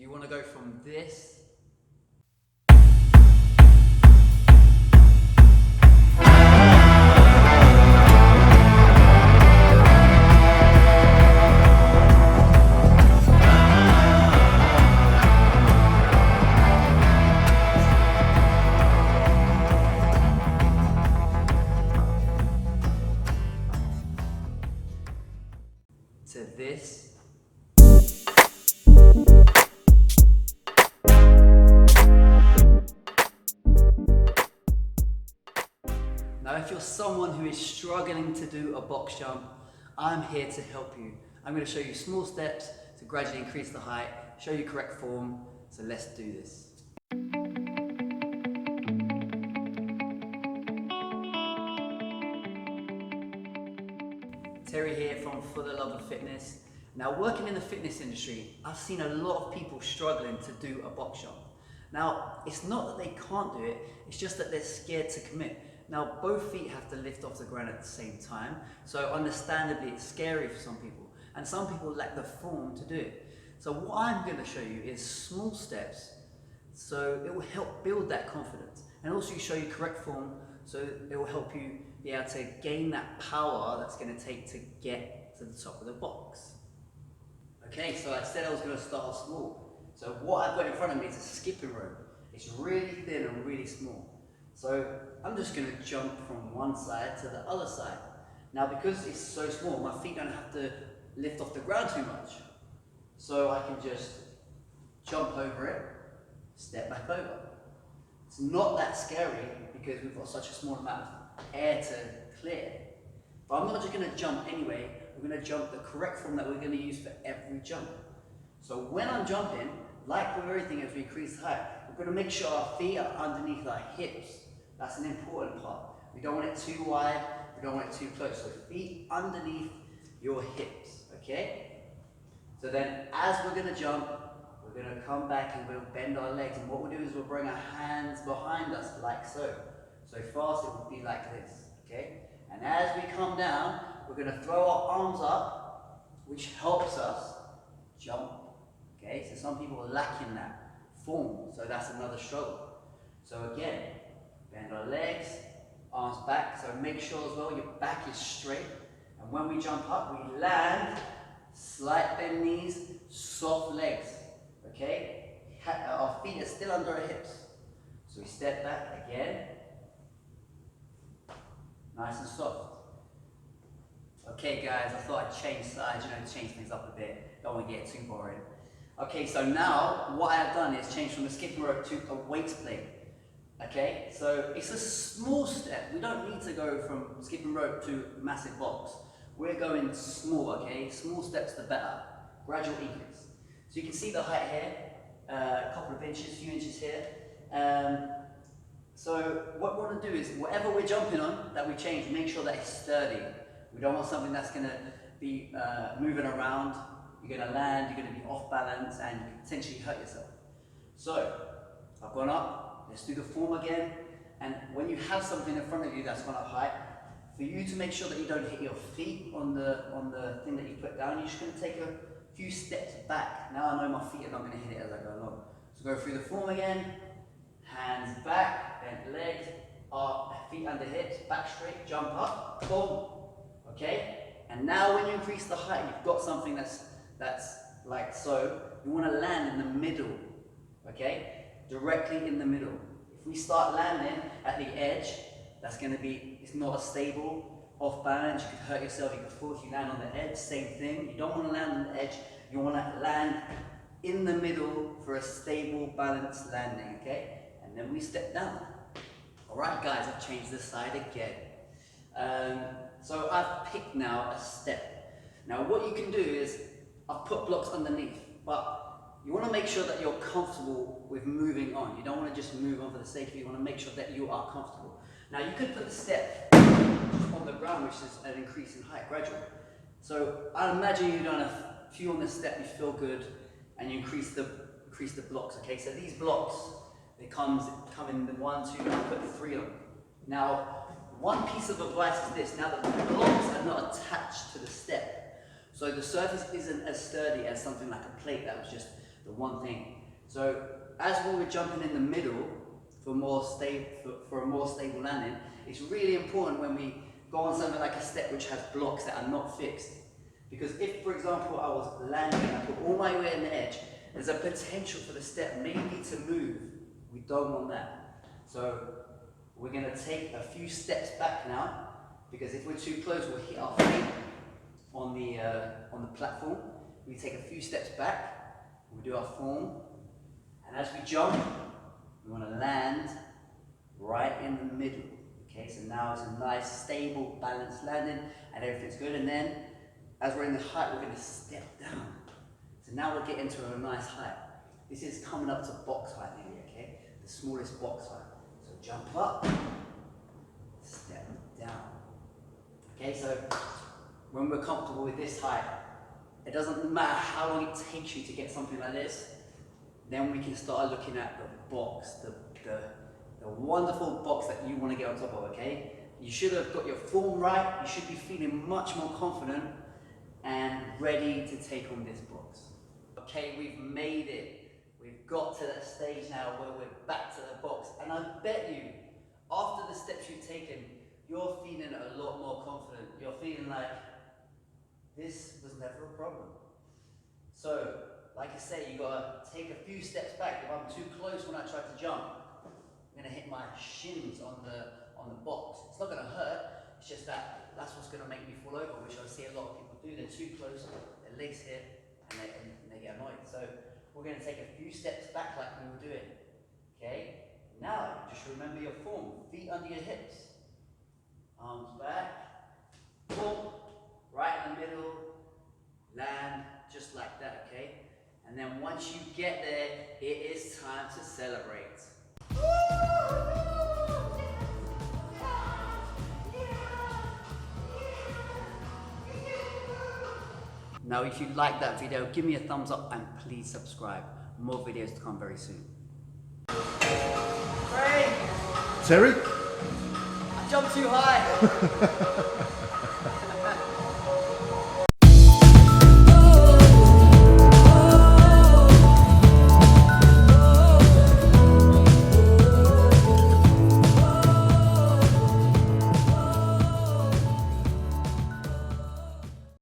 Do you want to go from this to this? Now, if you're someone who is struggling to do a box jump, I'm here to help you. I'm going to show you small steps to gradually increase the height, show you correct form, so let's do this. Terry here from For the Love of Fitness. Now, working in the fitness industry, I've seen a lot of people struggling to do a box jump. Now, it's not that they can't do it, it's just that they're scared to commit. Now, both feet have to lift off the ground at the same time, so understandably it's scary for some people, and some people lack the form to do it. So what I'm going to show you is small steps, so it will help build that confidence, and also show you correct form, so it will help you be able to gain that power that's going to take to get to the top of the box. Okay, so I said I was going to start small. So what I've got in front of me is a skipping rope. It's really thin and really small. So I'm just going to jump from one side to the other side. Now, because it's so small, my feet don't have to lift off the ground too much. So I can just jump over it, step back over. It's not that scary because we've got such a small amount of air to clear. But I'm not just going to jump anyway, we're going to jump the correct form that we're going to use for every jump. So when I'm jumping, like with everything as we increase height, we're going to make sure our feet are underneath our hips. That's an important part. We don't want it too wide, we don't want it too close. So feet underneath your hips, okay? So then as we're going to jump, we're going to come back and we'll bend our legs. And what we'll do is we'll bring our hands behind us like so. So fast it will be like this, okay? And as we come down, we're going to throw our arms up, which helps us jump, okay? So some people are lacking that form, so that's another struggle. So again, bend our legs, arms back, so make sure as well your back is straight. And when we jump up, we land, slight bend knees, soft legs, okay? Our feet are still under our hips. So we step back again, nice and soft. Okay guys, I thought I'd change sides, change things up a bit. Don't want to get too boring. Okay, so now what I have done is change from a skipping rope to a weights plate. Okay, so it's a small step. We don't need to go from skipping rope to massive box. We're going small, okay? Small steps the better. Gradual increase. So you can see the height here, a couple of inches, few inches here. So what we want to do is whatever we're jumping on that we change, make sure that it's sturdy. We don't want something that's going to be moving around. You're going to land, you're going to be off balance, and you can potentially hurt yourself. So I've gone up. Let's do the form again. And when you have something in front of you that's gone up high, for you to make sure that you don't hit your feet on the thing that you put down, you're just going to take a few steps back. Now I know my feet are not going to hit it as I go along. So go through the form again. Hands back, bent legs, up, feet under hips, back straight, jump up, boom. Okay? And now when you increase the height, you've got something that's like so. You want to land in the middle. Okay? Directly in the middle. If we start landing at the edge, that's going to be, it's not as stable, off balance, you could hurt yourself, you could fall if you land on the edge, same thing. You don't want to land on the edge, you want to land in the middle for a stable, balanced landing, okay? And then we step down. Alright guys, I've changed this side again. So I've picked now a step. Now what you can do is, I've put blocks underneath, but you want to make sure that you're comfortable with moving on. You don't want to just move on for the sake of it. You want to make sure that you are comfortable. Now you could put the step on the ground, which is an increase in height, gradual. So I imagine you've done a few on this step, you feel good, and you increase the blocks. Okay, so these blocks, they come in the 1, 2, and put 3 on. Now, one piece of advice is this. Now the blocks are not attached to the step, so the surface isn't as sturdy as something like a plate that was just the one thing. So as we were jumping in the middle for a more stable landing, it's really important when we go on something like a step which has blocks that are not fixed. Because if, for example, I was landing and I put all my weight on the edge, there's a potential for the step maybe to move. We don't want that. So we're going to take a few steps back now, because if we're too close, we'll hit our feet on the platform. We take a few steps back, we do our form, and as we jump, we want to land right in the middle. Okay, so now it's a nice, stable, balanced landing, and everything's good. And then, as we're in the height, we're going to step down. So now we're getting to a nice height. This is coming up to box height nearly, okay? The smallest box height. So jump up, step down. Okay, so when we're comfortable with this height, it doesn't matter how long it takes you to get something like this, then we can start looking at the box, the wonderful box that you want to get on top of, okay? You should have got your form right, you should be feeling much more confident and ready to take on this box. Okay, we've made it. We've got to that stage now where we're back to the box, and I bet you, after the steps you've taken, you're feeling a lot more confident. You're feeling like, this was never a problem. So, like I say, you gotta take a few steps back. If I'm too close when I try to jump, I'm gonna hit my shins on the box. It's not gonna hurt, it's just that that's what's gonna make me fall over, which I see a lot of people do. They're too close, their legs hit, and they get annoyed. So we're gonna take a few steps back like we were doing. Okay? Now, just remember your form. Feet under your hips. Arms back. Form. Right in the middle. Land just like that, okay? And then once you get there, it is time to celebrate. Now, if you like that video, give me a thumbs up and please subscribe. More videos to come very soon. Craig! Terry? I jumped too high!